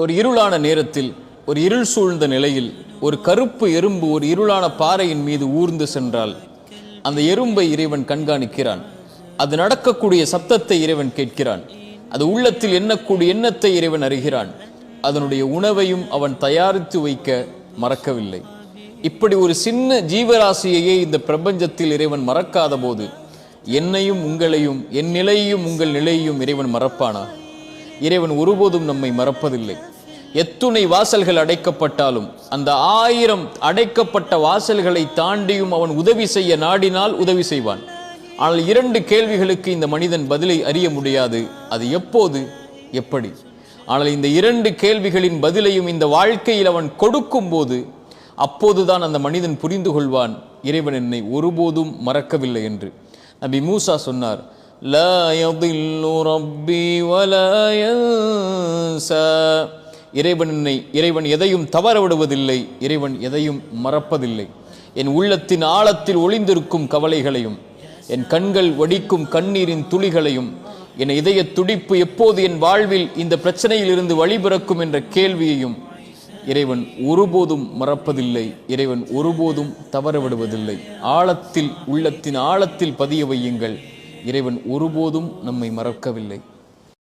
ஒரு இருளான நேரத்தில், ஒரு இருள் சூழ்ந்த நிலையில் ஒரு கருப்பு எறும்பு ஒரு இருளான பாறையின் மீது ஊர்ந்து சென்றால் அந்த எறும்பை இறைவன் கண்காணிக்கிறான். அது நடக்கக்கூடிய சப்தத்தை இறைவன் கேட்கிறான். அது உள்ளத்தில் எண்ணக்கூடிய எண்ணத்தை இறைவன் அறிகிறான். அதனுடைய உணவையும் அவன் தயாரித்து வைக்க மறக்கவில்லை. இப்படி ஒரு சின்ன ஜீவராசியையே இந்த பிரபஞ்சத்தில் இறைவன் மறக்காத போது என்னையும் உங்களையும், என் நிலையையும் உங்கள் நிலையையும் இறைவன் மறப்பானா? இறைவன் ஒருபோதும் நம்மை மறப்பதில்லை. எத்துணை வாசல்கள் அடைக்கப்பட்டாலும் அந்த 1000 அடைக்கப்பட்ட வாசல்களை தாண்டியும் அவன் உதவி செய்ய நாடினால் உதவி செய்வான். ஆனால் 2 கேள்விகளுக்கு இந்த மனிதன் பதிலை அறிய முடியாது. அது எப்போது, எப்படி? ஆனால் இந்த 2 கேள்விகளின் பதிலையும் இந்த வாழ்க்கையில் அவன் கொடுக்கும் போது அப்போதுதான் அந்த மனிதன் புரிந்து கொள்வான், இறைவன் என்னை ஒருபோதும் மறக்கவில்லை என்று. நபி மூசா சொன்னார், லா யதில்லு ரப்பி வலா யன்சா. இறைவன் எதையும் தவற விடுவதில்லை, இறைவன் எதையும் மறப்பதில்லை. என் உள்ளத்தின் ஆழத்தில் ஒளிந்திருக்கும் கவலைகளையும், என் கண்கள் வடிக்கும் கண்ணீரின் துளிகளையும், என் இதய துடிப்பு எப்போது என் வாழ்வில் இந்த பிரச்சனையில் இருந்து வழிபிறக்கும் என்ற கேள்வியையும் இறைவன் ஒருபோதும் மறப்பதில்லை. இறைவன் ஒருபோதும் தவற விடுவதில்லை. ஆழத்தில், உள்ளத்தின் ஆழத்தில் பதிய வையுங்கள், இறைவன் ஒருபோதும் நம்மை மறக்கவில்லை.